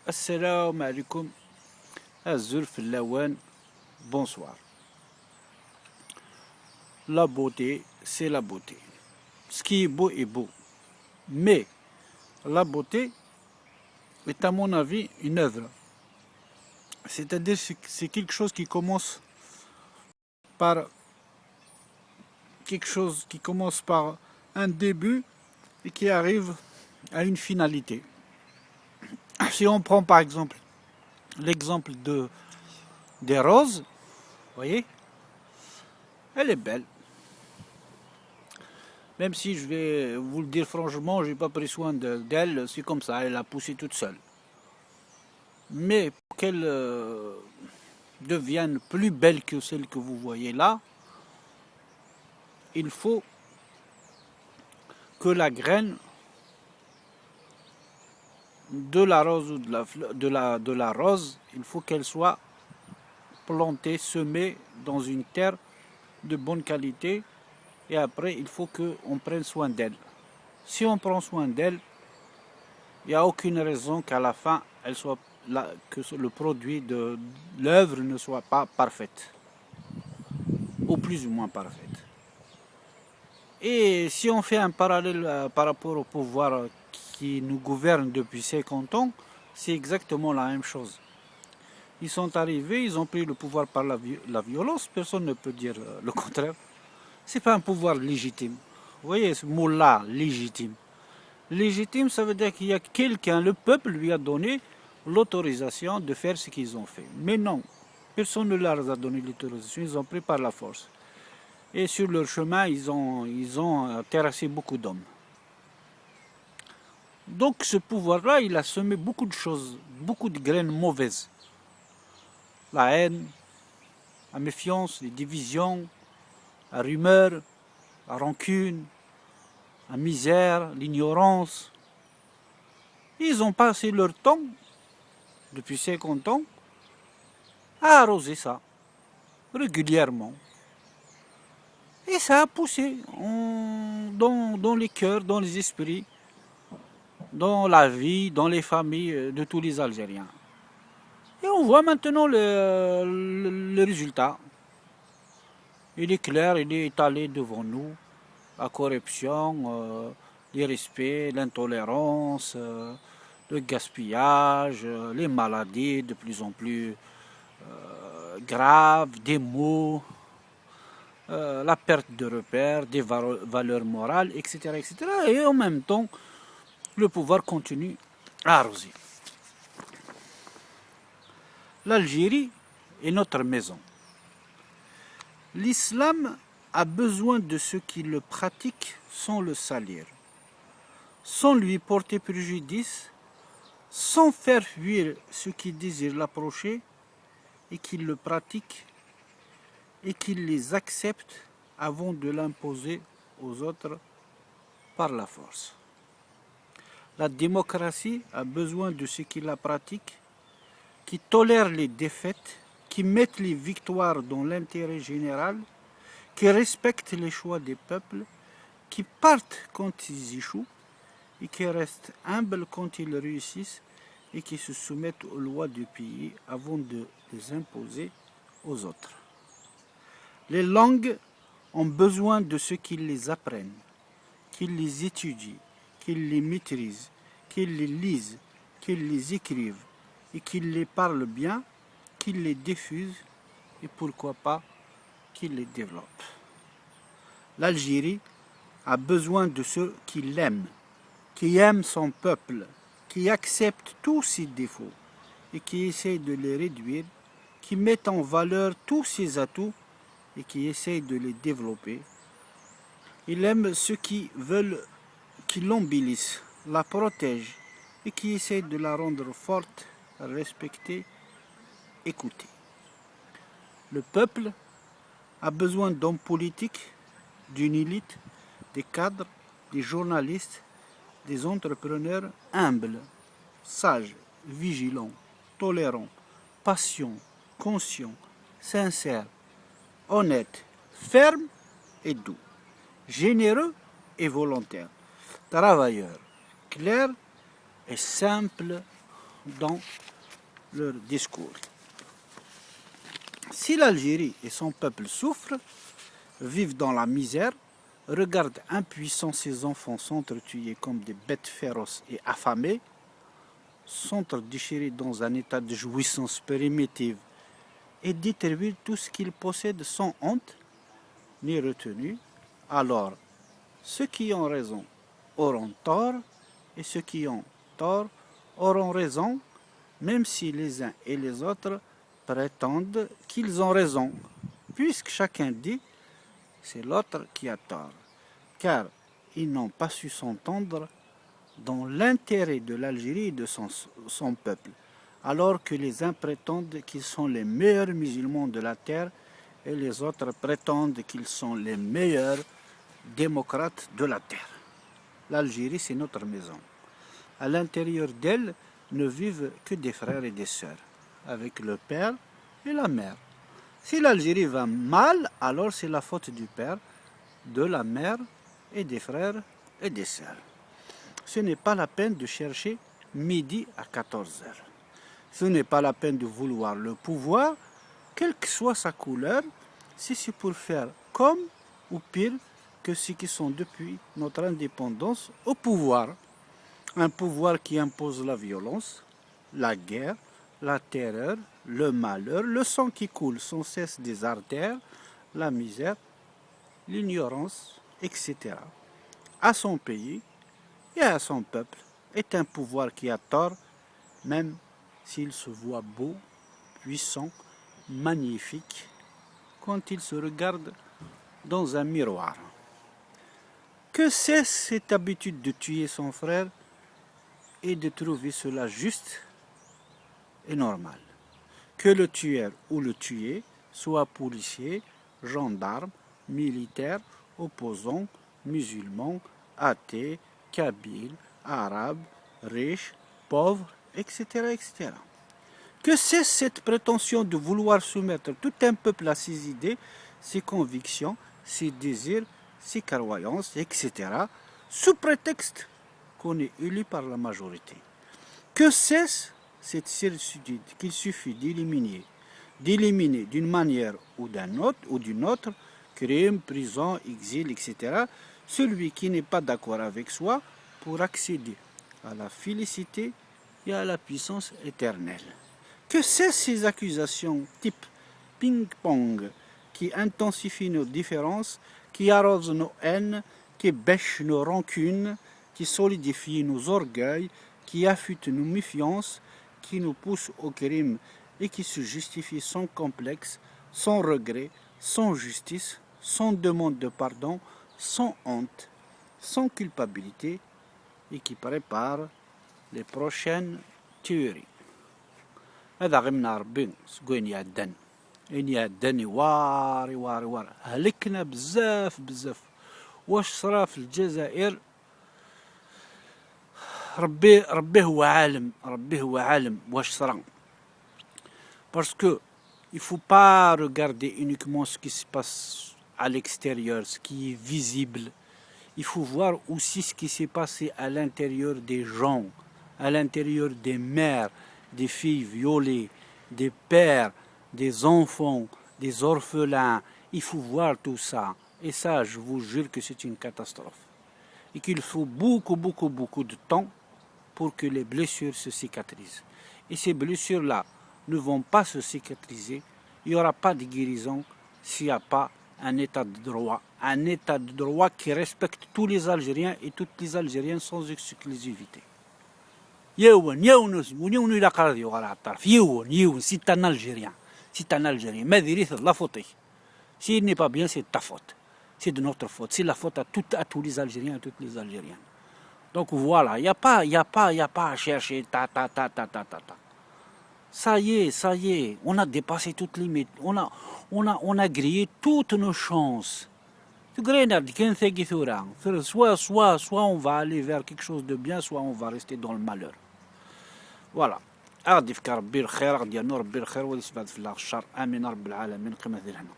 Assalamu alaikum, Azul Filawan, bonsoir. La beauté, c'est la beauté. Ce qui est beau est beau. Mais la beauté est à mon avis une œuvre. C'est-à-dire que c'est quelque chose qui commence par un début et qui arrive à une finalité. Si on prend par exemple l'exemple des roses, vous voyez, elle est belle. Même si je vais vous le dire franchement, j'ai pas pris soin d'elle, c'est comme ça, elle a poussé toute seule. Mais pour qu'elle devienne plus belle que celle que vous voyez là, il faut que la graine de la rose ou de la rose, il faut qu'elle soit plantée, semée dans une terre de bonne qualité. Et après, il faut qu'on prenne soin d'elle. Si on prend soin d'elle, il n'y a aucune raison qu'à la fin, que le produit de l'œuvre ne soit pas parfaite, ou plus ou moins parfaite. Et si on fait un parallèle par rapport au pouvoir qui nous gouverne depuis 50 ans, c'est exactement la même chose. Ils sont arrivés, ils ont pris le pouvoir par la violence, personne ne peut dire le contraire. C'est pas un pouvoir légitime. Vous voyez ce mot-là, légitime. Légitime, ça veut dire qu'il y a quelqu'un, le peuple lui a donné l'autorisation de faire ce qu'ils ont fait. Mais non, personne ne leur a donné l'autorisation, ils ont pris par la force. Et sur leur chemin, ils ont terrassé beaucoup d'hommes. Donc ce pouvoir-là, il a semé beaucoup de choses, beaucoup de graines mauvaises. La haine, la méfiance, les divisions, la rumeur, la rancune, la misère, l'ignorance. Ils ont passé leur temps, depuis 50 ans, à arroser ça, régulièrement. Et ça a poussé dans les cœurs, dans les esprits, dans la vie, dans les familles de tous les Algériens. Et on voit maintenant le résultat. Il est clair, il est étalé devant nous. La corruption, l'irrespect, l'intolérance, le gaspillage, les maladies de plus en plus graves, des maux, la perte de repères, des valeurs morales, etc., etc. Et en même temps, le pouvoir continue à arroser. L'Algérie est notre maison. L'islam a besoin de ceux qui le pratiquent sans le salir, sans lui porter préjudice, sans faire fuir ceux qui désirent l'approcher et qui le pratiquent et qui les acceptent avant de l'imposer aux autres par la force. La démocratie a besoin de ceux qui la pratiquent, qui tolèrent les défaites, qui mettent les victoires dans l'intérêt général, qui respectent les choix des peuples, qui partent quand ils échouent et qui restent humbles quand ils réussissent et qui se soumettent aux lois du pays avant de les imposer aux autres. Les langues ont besoin de ceux qui les apprennent, qui les étudient, qui les maîtrisent, qui les lisent, qui les écrivent et qui les parlent bien, qui les diffusent et pourquoi pas qui les développent. L'Algérie a besoin de ceux qui l'aiment, qui aiment son peuple, qui acceptent tous ses défauts et qui essayent de les réduire, qui mettent en valeur tous ses atouts et qui essayent de les développer. Il aime ceux qui veulent, qui l'embellissent, la protègent et qui essayent de la rendre forte, respectée, écoutée. Le peuple a besoin d'hommes politiques, d'une élite, des cadres, des journalistes, des entrepreneurs humbles, sages, vigilants, tolérants, patients, conscients, sincères, honnêtes, fermes et doux, généreux et volontaires, travailleurs, clairs et simples dans leur discours. Si l'Algérie et son peuple souffrent, vivent dans la misère, regardent impuissants ses enfants s'entretuer comme des bêtes féroces et affamées, s'entre-déchirer dans un état de jouissance primitive et détruire tout ce qu'ils possèdent sans honte ni retenue, alors ceux qui ont raison auront tort et ceux qui ont tort auront raison, même si les uns et les autres prétendent qu'ils ont raison, puisque chacun dit c'est l'autre qui a tort, car ils n'ont pas su s'entendre dans l'intérêt de l'Algérie et de son peuple, alors que les uns prétendent qu'ils sont les meilleurs musulmans de la terre et les autres prétendent qu'ils sont les meilleurs démocrates de la terre. L'Algérie, c'est notre maison. À l'intérieur d'elle ne vivent que des frères et des sœurs, avec le père et la mère. Si l'Algérie va mal, alors c'est la faute du père, de la mère et des frères et des sœurs. Ce n'est pas la peine de chercher midi à 14 heures. Ce n'est pas la peine de vouloir le pouvoir, quelle que soit sa couleur, si c'est pour faire comme ou pire que ceux qui sont depuis notre indépendance au pouvoir. Un pouvoir qui impose la violence, la guerre, la terreur, le malheur, le sang qui coule sans cesse des artères, la misère, l'ignorance, etc. À son pays et à son peuple est un pouvoir qui a tort, même s'il se voit beau, puissant, magnifique, quand il se regarde dans un miroir. Que c'est cette habitude de tuer son frère et de trouver cela juste et normal. Que le tueur ou le tué soit policier, gendarme, militaire, opposant, musulman, athée, kabyle, arabe, riche, pauvre, etc., etc. Que c'est cette prétention de vouloir soumettre tout un peuple à ses idées, ses convictions, ses désirs, ses croyances, etc., sous prétexte qu'on est élu par la majorité. Que cesse cette certitude qu'il suffit d'éliminer d'une manière ou d'une autre, crime, prison, exil, etc., celui qui n'est pas d'accord avec soi pour accéder à la félicité et à la puissance éternelle. Que cessent ces accusations type ping-pong qui intensifient nos différences, qui arrosent nos haines, qui bêchent nos rancunes, qui solidifient nos orgueils, qui affûtent nos méfiances, qui nous poussent au crime et qui se justifient sans complexe, sans regret, sans justice, sans demande de pardon, sans honte, sans culpabilité et qui préparent les prochaines tueries. هذا غير من ربي سكوين يعدن إن يعدني واري واري واري هلكنا بزاف بزاف واش صرا في الجزائر ربي هو عالم واش صرا parce que il faut pas regarder uniquement ce qui se passe à l'extérieur, ce qui est visible. Il faut voir aussi ce qui s'est passé à l'intérieur des gens, à l'intérieur des mères, des filles violées, des pères, des enfants, des orphelins. Il faut voir tout ça. Et ça, je vous jure que c'est une catastrophe. Et qu'il faut beaucoup de temps pour que les blessures se cicatrisent. Et ces blessures-là ne vont pas se cicatriser. Il n'y aura pas de guérison s'il n'y a pas un état de droit qui respecte tous les Algériens et toutes les Algériennes sans exclusivité. يون إلى قرضي وغير على الطرف يون c'est un Algérien ما ذريت la faute s'il n'est pas bien c'est ta faute, c'est de notre faute, c'est la faute à tous les Algériens et toutes les Algériennes. Donc voilà, il y a pas à chercher ça y est, on a dépassé toutes les limites, on a grillé toutes nos chances. Soit on va aller vers quelque chose de bien, soit on va rester dans le malheur. Voilà. غادي يفكر ربي الخير، غادي ينور ربي الخير ويثبت في الله الشر. امين رب العالمين. قيمه ذي الهنا.